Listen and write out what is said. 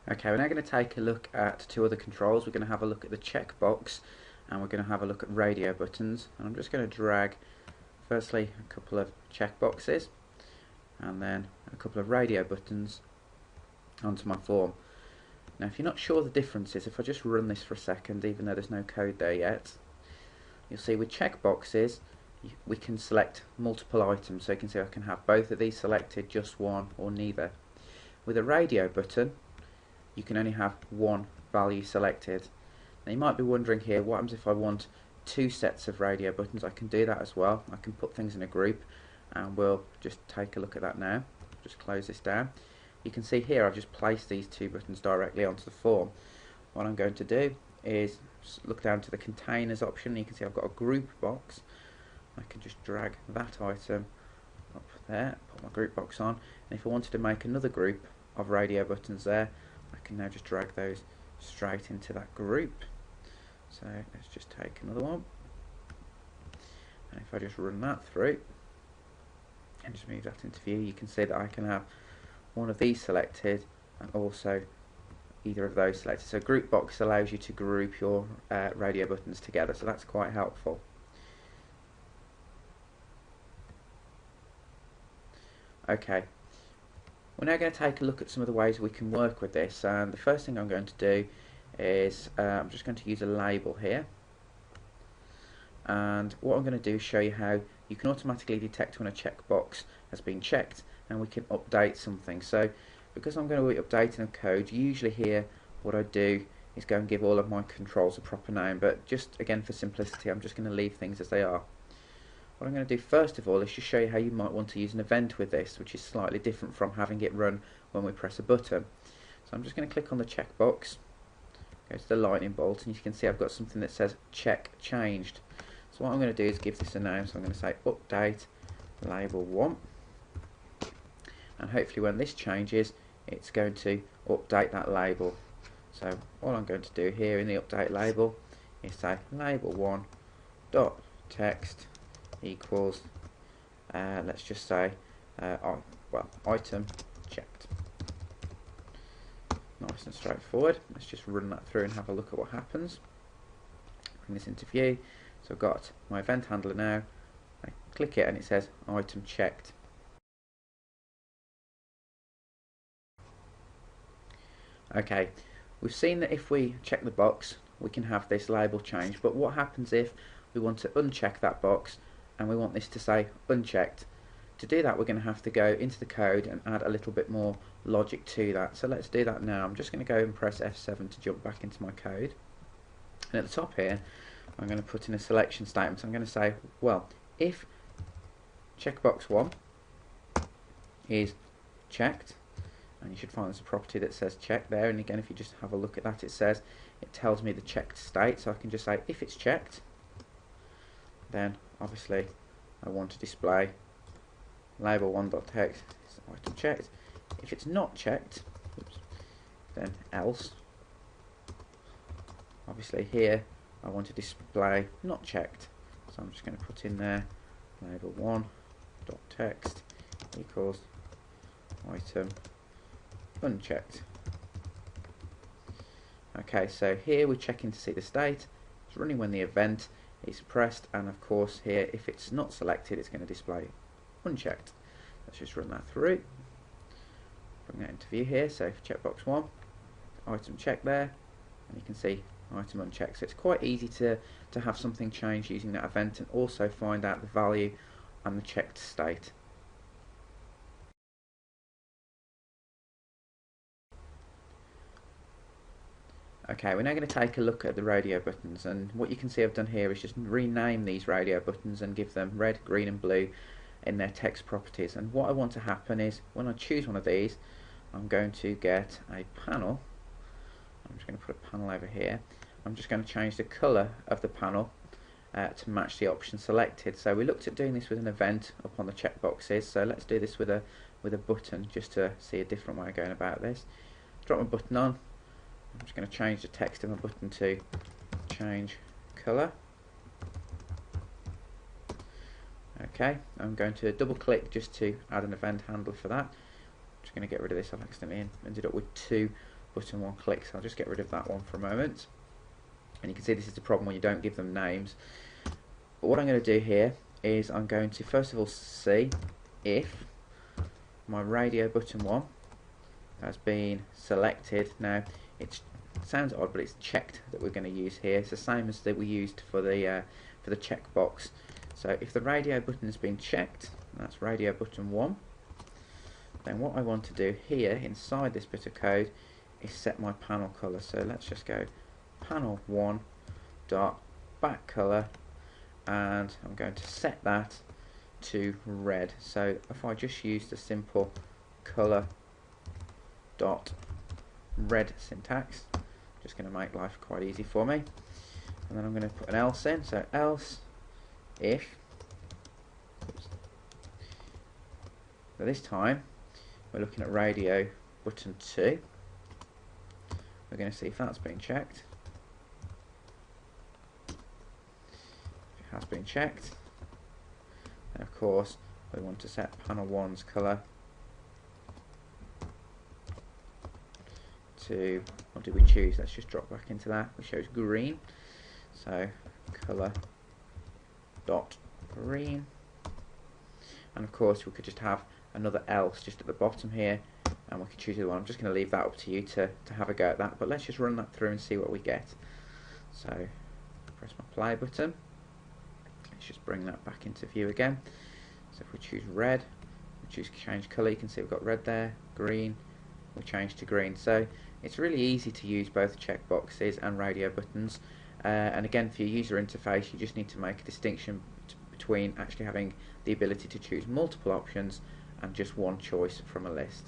Okay, we're now going to take a look at two other controls. We're going to have a look at the checkbox and we're going to have a look at radio buttons. And I'm just going to drag firstly a couple of checkboxes and then a couple of radio buttons onto my form. Now if you're not sure the differences, if I just run this for a second, even though there's no code there yet, you'll see with checkboxes we can select multiple items. So you can see I can have both of these selected, just one, or neither. With a radio button you can only have one value selected. Now you might be wondering here, what happens if I want two sets of radio buttons? I can do that as well. I can put things in a group and we'll just take a look at that now. Just close this down. You can see here I've just placed these two buttons directly onto the form. What I'm going to do is look down to the containers option. You can see I've got a group box. I can just drag that item up there, put my group box on, and if I wanted to make another group of radio buttons there, I can now just drag those straight into that group. So let's just take another one, and if I just run that through and just move that into view, you can see that I can have one of these selected and also either of those selected. So group box allows you to group your radio buttons together, so that's quite helpful. Okay, we're now going to take a look at some of the ways we can work with this, and the first thing I'm going to do is I'm just going to use a label here, and what I'm going to do is show you how you can automatically detect when a checkbox has been checked and we can update something. So because I'm going to be updating a code, usually here what I do is go and give all of my controls a proper name, but just again for simplicity I'm just going to leave things as they are. What I'm going to do first of all is just show you how you might want to use an event with this, which is slightly different from having it run when we press a button. So I'm just going to click on the checkbox, go to the lightning bolt, and you can see I've got something that says check changed. So what I'm going to do is give this a name, so I'm going to say update label 1, and hopefully when this changes it's going to update that label. So all I'm going to do here in the update label is say label 1 dot text equals let's just say item checked. Nice and straightforward. Let's just run that through and have a look at what happens. Bring this into view. So I've got my event handler now. I click it and it says item checked. Okay, we've seen that if we check the box we can have this label change, but what happens if we want to uncheck that box and we want this to say unchecked? To do that we're going to have to go into the code and add a little bit more logic to that. So let's do that now. I'm just going to go and press F7 to jump back into my code, and at the top here I'm going to put in a selection statement. I'm going to say, well, if checkbox 1 is checked, and you should find there's a property that says check there, and again if you just have a look at that it tells me the checked state, so I can just say if it's checked, then obviously I want to display label 1.text item checked. If it's not checked, then else. Obviously here I want to display not checked, so I'm just going to put in there label 1.text equals item unchecked. Okay, so here we're checking to see the state. It's running when the event is pressed, and of course here if it's not selected it's going to display unchecked. Let's just run that through, bring that into view here. So for checkbox 1, item checked there, and you can see item unchecked. So it's quite easy to have something change using that event and also find out the value and the checked state. Okay, we're now going to take a look at the radio buttons, and what you can see I've done here is just rename these radio buttons and give them red, green and blue in their text properties. And what I want to happen is when I choose one of these I'm going to get a panel. I'm just going to put a panel over here. I'm just going to change the colour of the panel to match the option selected. So we looked at doing this with an event up on the checkboxes, so let's do this with a button just to see a different way of going about this. Drop my button on. I'm just going to change the text of my button to change colour. Okay, I'm going to double click just to add an event handler for that. I'm just going to get rid of this. I've accidentally ended up with two button 1 click. So I'll just get rid of that one for a moment. And you can see this is the problem when you don't give them names. But what I'm going to do here is I'm going to first of all see if my radio button 1 has been selected. Now it sounds odd, but it's checked that we're going to use here. It's the same as that we used for the checkbox. So if the radio button has been checked, that's radio button 1, then what I want to do here inside this bit of code is set my panel color. So let's just go panel 1 dot back color, and I'm going to set that to red. So if I just use the simple color dot red syntax, just going to make life quite easy for me. And then I'm going to put an else in. So else if, so this time we're looking at radio button 2. We're going to see if that's been checked. If it has been checked, then of course we want to set panel 1's colour to, what did we choose? Let's just drop back into that. We chose green. So colour dot green, and of course we could just have another else just at the bottom here, and we could choose the one. I'm just going to leave that up to you to have a go at that, but let's just run that through and see what we get. So press my play button. Let's just bring that back into view again. So if we choose red, we choose change colour, you can see we've got red there, green, we change to green. So it's really easy to use both checkboxes and radio buttons. And again, for your user interface, you just need to make a distinction between actually having the ability to choose multiple options and just one choice from a list.